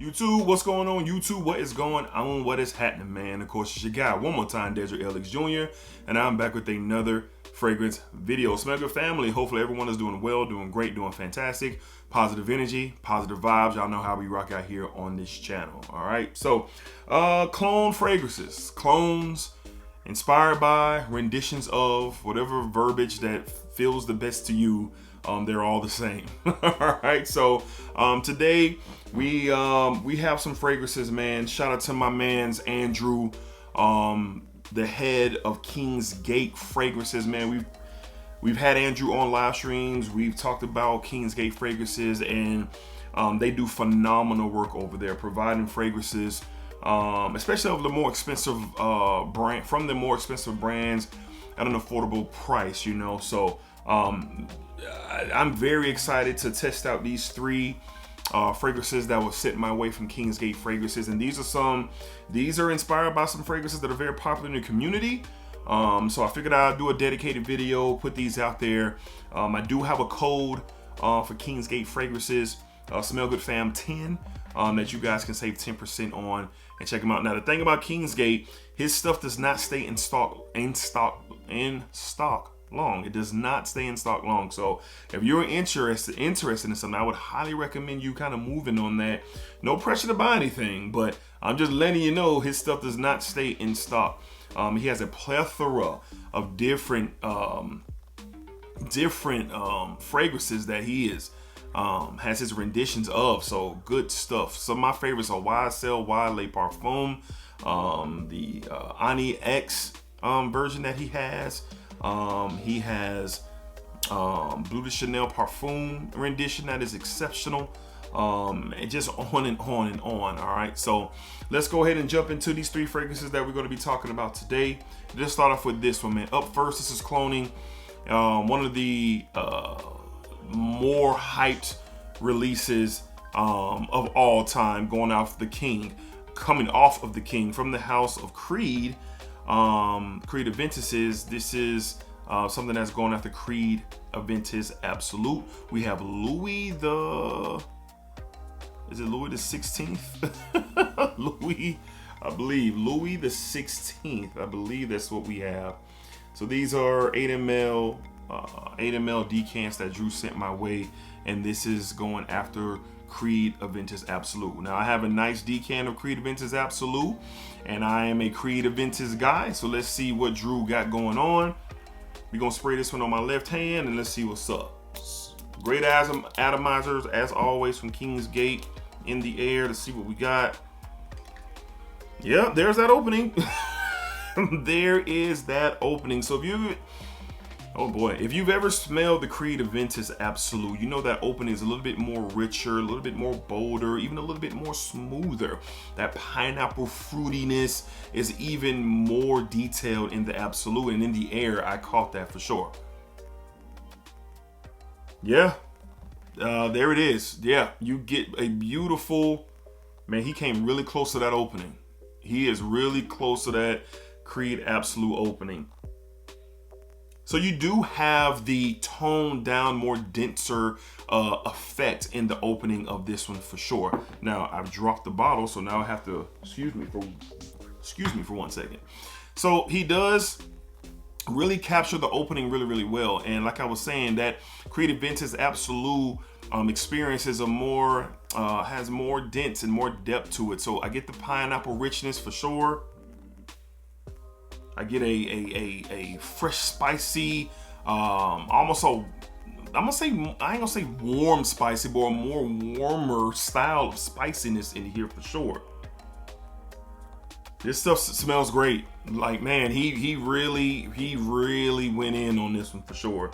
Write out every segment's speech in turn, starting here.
YouTube, what's going on? YouTube, what is going on? What is happening, man? Of course, it's your guy, one more time, DEDRICKHJR, and I'm back with another fragrance video. Smell good, family. Hopefully everyone is doing well, doing great, doing fantastic. Positive energy, positive vibes. Y'all know how we rock out here on this channel. All right, so clone fragrances, clones inspired by, renditions of, whatever verbiage that feels the best to you. They're all the same. All right, so today we have some fragrances, man. Shout out to my man's Andrew, the head of Kingsgate fragrances, man. We've had Andrew on live streams. We've talked about Kingsgate fragrances, and they do phenomenal work over there, providing fragrances, especially of the more expensive from the more expensive brands at an affordable price, you know. So I'm very excited to test out these three fragrances that were sent my way from Kingsgate fragrances, and these are inspired by some fragrances that are very popular in the community. So I figured I'd do a dedicated video, put these out there. I do have a code for Kingsgate fragrances, Smell Good Fam 10, that you guys can save 10% on and check them out. Now the thing about Kingsgate, his stuff does not stay in stock long. It does not stay in stock long. So if you're interested in something, I would highly recommend you kind of moving on that. No pressure to buy anything, but I'm just letting you know his stuff does not stay in stock. He has a plethora of different fragrances that he has his renditions of. So good stuff. Some of my favorites are YSL Le Parfum, the Ani X version that he has. He has Bleu de Chanel Parfum rendition that is exceptional, and just on and on and on. All right, so let's go ahead and jump into these three fragrances that we're going to be talking about today. Let's start off with this one, man. Up first, this is Cloning, one of the more hyped releases of all time, coming off of the King from the house of Creed. Creed Aventus. This is something that's going after Creed Aventus Absolute. We have Louis the 16th? Louis the 16th. I believe that's what we have. So these are 8 ml decants that Drew sent my way, and this is going after Creed Aventus Absolute. Now I have a nice decant of Creed Aventus Absolute, and I am a Creed Aventus guy, so let's see what Drew got going on. We're gonna spray this one on my left hand, and let's see what's up. Great atomizers as always from Kingsgate in the air. Let's see what we got. Yeah, there's that opening. There is that opening. So if you've ever smelled the Creed Aventus Absolute, you know that opening is a little bit more richer, a little bit more bolder, even a little bit more smoother. That pineapple fruitiness is even more detailed in the Absolute, and in the air, I caught that for sure. Yeah, there it is. Yeah, you get a beautiful, man, he came really close to that opening. He is really close to that Creed Absolute opening. So you do have the toned down, more denser effect in the opening of this one for sure. Now I've dropped the bottle, so now I have to excuse me for 1 second. So he does really capture the opening really, really well. And like I was saying, that Creed Aventus Absolute experience is has more dents and more depth to it. So I get the pineapple richness for sure. I get a fresh, spicy, almost I ain't gonna say warm spicy, but a more warmer style of spiciness in here for sure. This stuff smells great. Like, man, he really went in on this one for sure.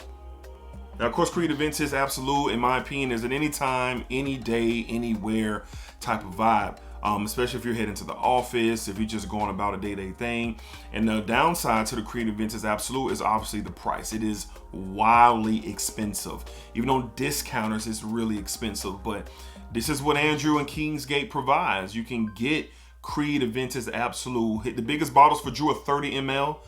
Now, of course, Creed Aventus Absolute, in my opinion, is an anytime, any day, anywhere type of vibe. Especially if you're heading to the office, if you're just going about a day-to-day thing. And the downside to the Creed Aventus Absolute is obviously the price. It is wildly expensive. Even on discounters, it's really expensive. But this is what Andrew and Kingsgate provides. You can get Creed Aventus Absolute. The biggest bottles for Drew are 30 ml.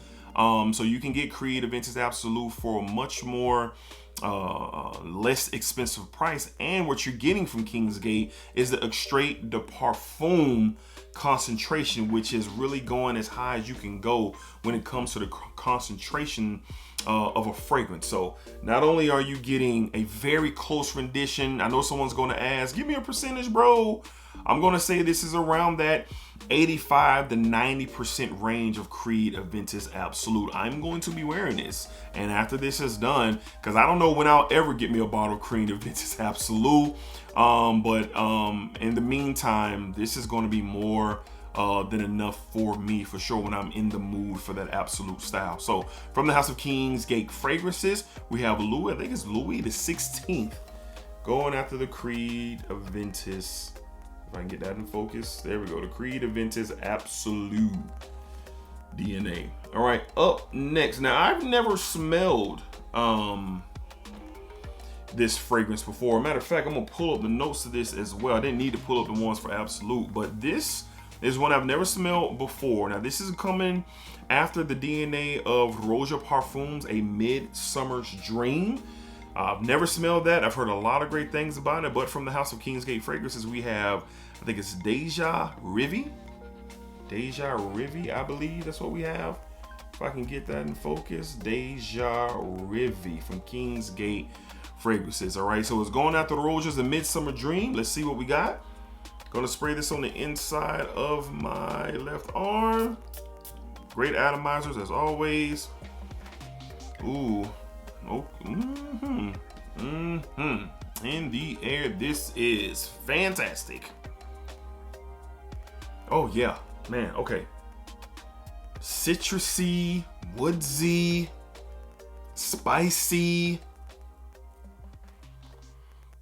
So you can get Creed Aventus Absolute for a much more less expensive price, and what you're getting from Kingsgate is the Extrait de Parfum concentration, which is really going as high as you can go when it comes to the concentration of a fragrance. So not only are you getting a very close rendition, I know someone's going to ask, give me a percentage, bro. I'm going to say this is around that 85 to 90% range of Creed Aventus Absolute. I'm going to be wearing this, and after this is done, because I don't know when I'll ever get me a bottle of Creed Aventus Absolute, but in the meantime, this is going to be more than enough for me for sure when I'm in the mood for that absolute style. So from the House of Kingsgate fragrances, we have Louis, I think it's Louis the 16th, going after the Creed Aventus. If I can get that in focus, there we go. The Creed Aventus Absolute DNA. All right, up next. Now I've never smelled this fragrance before. Matter of fact, I'm gonna pull up the notes to this as well. I didn't need to pull up the ones for Absolute, but this is one I've never smelled before. Now this is coming after the DNA of Rêve Parfums, a Midsummer's Dream. I've never smelled that. I've heard a lot of great things about it, but from the House of Kingsgate fragrances, we have, I think it's Deja, Rêve, I believe that's what we have. If I can get that in focus, Deja Rêve from Kingsgate fragrances. All right, so it's going after the Roses, the Midsummer Dream. Let's see what we got. Gonna spray this on the inside of my left arm. Great atomizers as always. Ooh. Oh, in the air, this is fantastic. Oh yeah, man, okay. Citrusy, woodsy, spicy.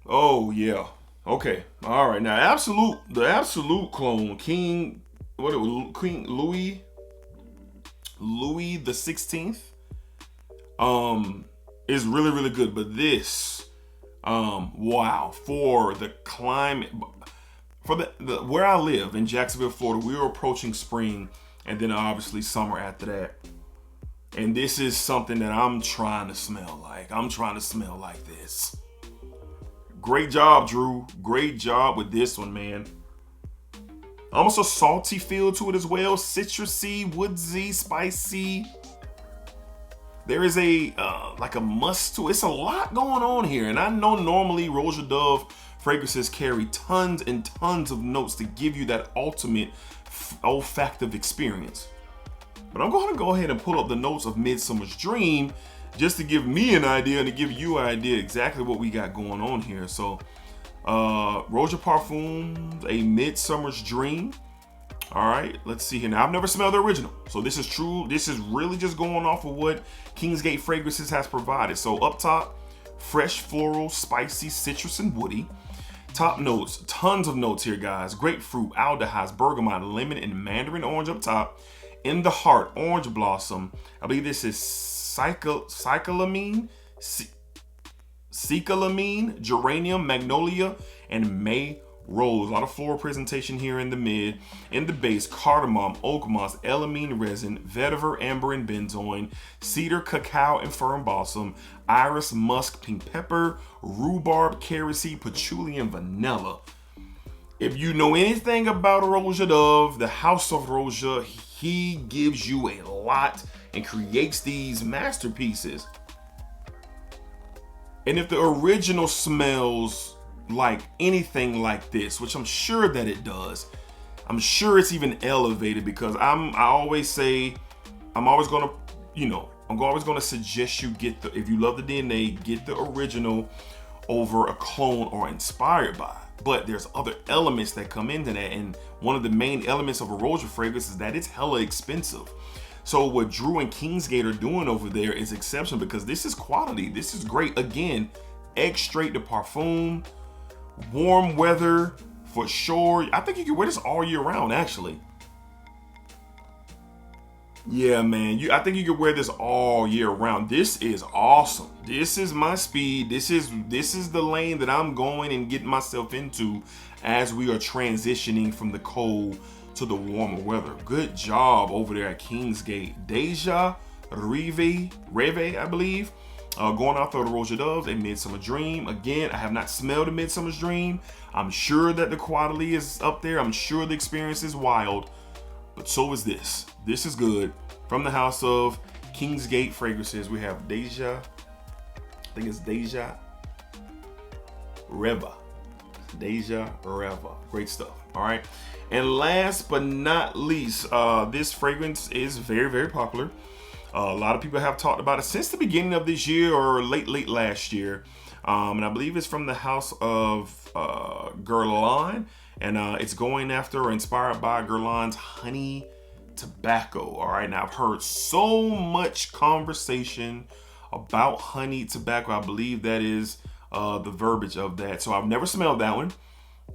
Oh yeah, okay, all right. Now, the Absolute clone, King Louis the 16th, is really, really good. But this, wow, for the climate, for the where I live in Jacksonville, Florida, we are approaching spring and then obviously summer after that. And this is something that I'm trying to smell like. I'm trying to smell like this. Great job, Drew. Great job with this one, man. Almost a salty feel to it as well. Citrusy, woodsy, spicy. There is a like a musk to it. It's a lot going on here. And I know normally Roja Dove fragrances carry tons and tons of notes to give you that ultimate olfactive experience. But I'm going to go ahead and pull up the notes of Midsummer's Dream just to give me an idea and to give you an idea exactly what we got going on here. So Rêve Parfums, a Midsummer's Dream. All right, let's see here. Now, I've never smelled the original, so this is true. This is really just going off of what Kingsgate Fragrances has provided. So up top, fresh, floral, spicy, citrus, and woody. Top notes, tons of notes here, guys. Grapefruit, aldehydes, bergamot, lemon, and mandarin orange up top. In the heart, orange blossom. I believe this is cyclamine, geranium, magnolia, and May rose. A lot of floral presentation here in the mid. In the base, cardamom, oak moss, elamine resin, vetiver, amber, and benzoin, cedar, cacao, and fern balsam, iris, musk, pink pepper, rhubarb, kerosene, patchouli, and vanilla. If you know anything about Roja Dove, the House of Roja, he gives you a lot and creates these masterpieces. And if the original smells like anything like this, which I'm sure that it does, I'm sure it's even elevated, because I'm always gonna suggest you get the, if you love the DNA, get the original over a clone or inspired by. But there's other elements that come into that, and one of the main elements of a Roja fragrance is that it's hella expensive. So what Drew and Kingsgate are doing over there is exceptional, because this is quality. This is great. Again, Extrait de Parfum, warm weather for sure. I think you can wear this all year round, actually. Yeah, man, I think you can wear this all year round. This is awesome. This is my speed. This is the lane that I'm going and getting myself into as we are transitioning from the cold to the warmer weather. Good job over there at Kingsgate. Deja, Rêve, I believe. Going off of the Roja Doves, a Midsummer Dream. Again, I have not smelled a Midsummer's Dream. I'm sure that the quality is up there. I'm sure the experience is wild, but so is this. This is good. From the house of Kingsgate Fragrances, we have Deja. I think it's Deja Rêve. Deja Rêve. Great stuff. All right. And last but not least, this fragrance is very, very popular. A lot of people have talked about it since the beginning of this year or late last year. And I believe it's from the house of Guerlain. And it's going after or inspired by Guerlain's honey tobacco. All right. Now, I've heard so much conversation about honey tobacco. I believe that is the verbiage of that. So I've never smelled that one.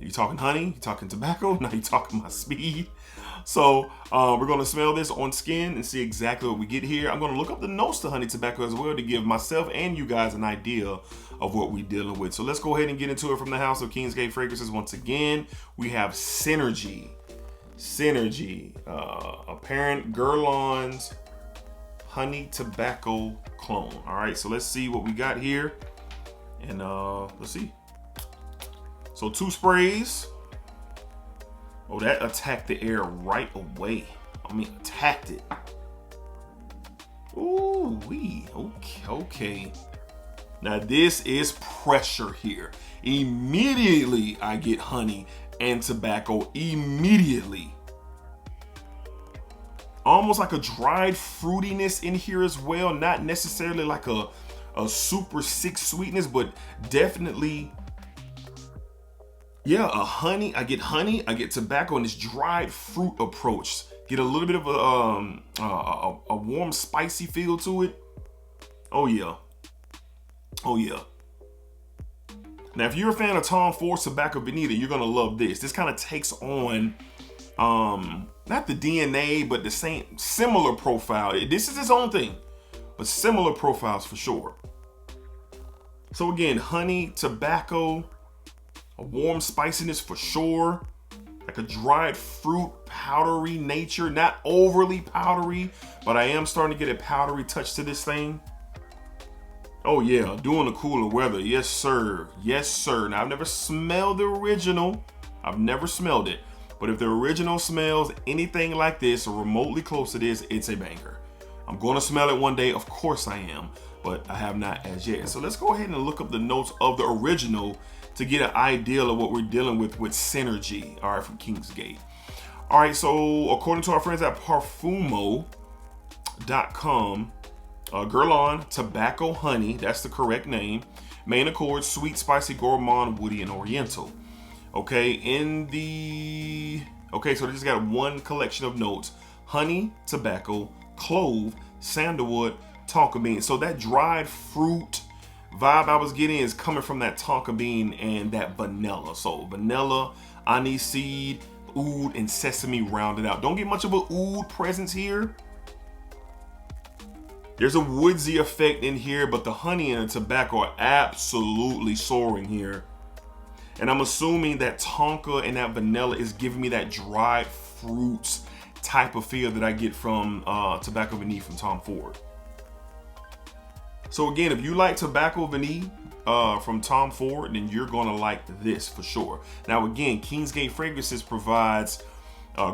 You talking honey? You talking tobacco? Now you talking my speed. So we're gonna smell this on skin and see exactly what we get here. I'm gonna look up the notes to honey tobacco as well to give myself and you guys an idea of what we're dealing with. So let's go ahead and get into it from the house of Kingsgate Fragrances. Once again, we have Synergy. Apparent Guerlain's honey tobacco clone. All right, so let's see what we got here. And let's see. So 2 sprays. Oh, that attacked the air right away. I mean, attacked it. Ooh, okay. Now this is pressure here. Immediately I get honey and tobacco immediately. Almost like a dried fruitiness in here as well. Not necessarily like a super sick sweetness, but definitely, yeah, I get tobacco and this dried fruit approach. Get a little bit of a warm, spicy feel to it. Oh yeah. Now, if you're a fan of Tom Ford's Tobacco Veneta, you're gonna love this. This kind of takes on, not the DNA, but the similar profile. This is its own thing, but similar profiles for sure. So again, honey, tobacco, a warm spiciness for sure, like a dried fruit, powdery nature, not overly powdery, but I am starting to get a powdery touch to this thing. Oh yeah, doing the cooler weather, yes sir, yes sir. Now I've never smelled the original, I've never smelled it, but if the original smells anything like this or remotely close to this, it's a banger. I'm gonna smell it one day, of course I am, but I have not as yet. So let's go ahead and look up the notes of the original to get an idea of what we're dealing with Synergy, all right, from Kingsgate. All right, so according to our friends at Parfumo.com, Guerlain Tobacco Honey, that's the correct name. Main accord, sweet, spicy, gourmand, woody, and oriental. Okay, so they just got one collection of notes: honey, tobacco, clove, sandalwood, tonka bean. So that dried fruit vibe I was getting is coming from that tonka bean and that vanilla. So vanilla, aniseed, oud, and sesame rounded out. Don't get much of a oud presence here. There's a woodsy effect in here, but the honey and the tobacco are absolutely soaring here. And I'm assuming that tonka and that vanilla is giving me that dried fruits type of feel that I get from Tobacco Vanille from Tom Ford. So again, if you like Tobacco Vanille from Tom Ford, then you're gonna like this for sure. Now again, Kingsgate Fragrances provides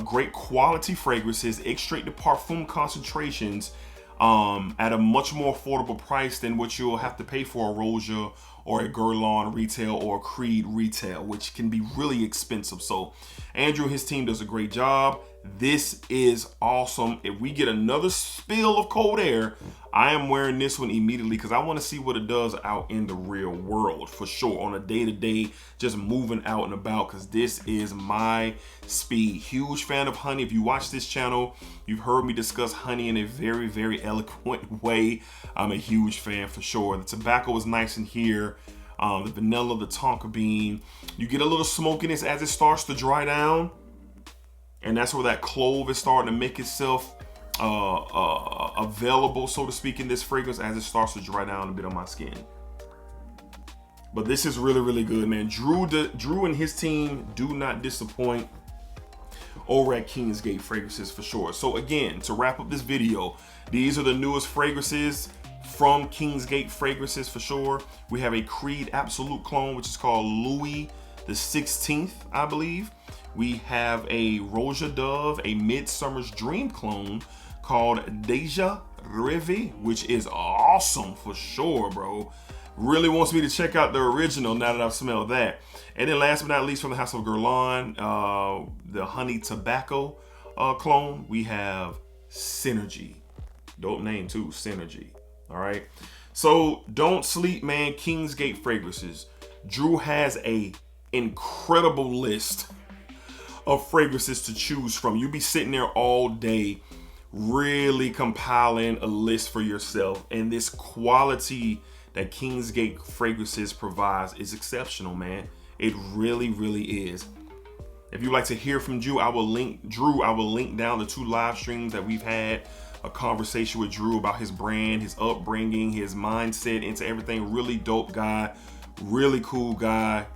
great quality fragrances, extrait de parfum concentrations at a much more affordable price than what you'll have to pay for a Roja or a Guerlain retail or a Creed retail, which can be really expensive. So Andrew and his team does a great job. This is awesome. If we get another spill of cold air, I am wearing this one immediately because I want to see what it does out in the real world for sure, on a day-to-day, just moving out and about, because this is my speed. Huge fan of honey. If you watch this channel, you've heard me discuss honey in a very, very eloquent way. I'm a huge fan for sure. The tobacco is nice in here. The vanilla, the tonka bean. You get a little smokiness as it starts to dry down. And that's where that clove is starting to make itself available, so to speak, in this fragrance as it starts to dry down a bit on my skin. But this is really, really good, man. Drew and his team do not disappoint over at Kingsgate Fragrances for sure. So again, to wrap up this video, these are the newest fragrances from Kingsgate Fragrances for sure. We have a Creed Absolute clone, which is called Louis the 16th, I believe. We have a Roja Dove, a Midsummer's Dream clone called Deja, Rêve, which is awesome for sure, bro. Really wants me to check out the original now that I've smelled that. And then last but not least, from the House of Guerlain, the Honey Tobacco clone, we have Synergy. Dope name too, Synergy. All right. So don't sleep, man. Kingsgate Fragrances. Drew has a incredible list of fragrances to choose from. You'll be sitting there all day really compiling a list for yourself, and this quality that Kingsgate Fragrances provides is exceptional, man. It really, really is. If you'd like to hear from Drew, I will link down the 2 live streams that we've had, a conversation with Drew about his brand, his upbringing, his mindset into everything. Really dope guy, really cool guy.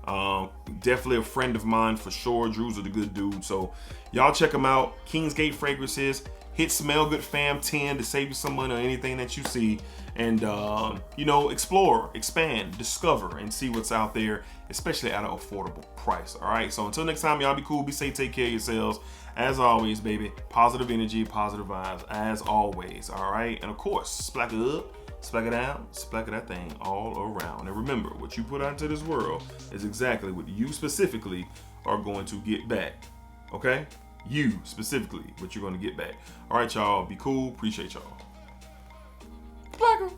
Definitely a friend of mine for sure. Drew's a good dude. So y'all check him out. Kingsgate Fragrances. Hit Smell Good Fam 10 to save you some money on anything that you see. And, you know, explore, expand, discover, and see what's out there, especially at an affordable price. All right. So until next time, y'all be cool, be safe, take care of yourselves. As always, baby, positive energy, positive vibes, as always. All right. And of course, splack it up, splack it down, splack it that thing all around. And remember, what you put out into this world is exactly what you specifically are going to get back. Okay? You specifically, what you're going to get back. All right, y'all. Be cool. Appreciate y'all. Blacker.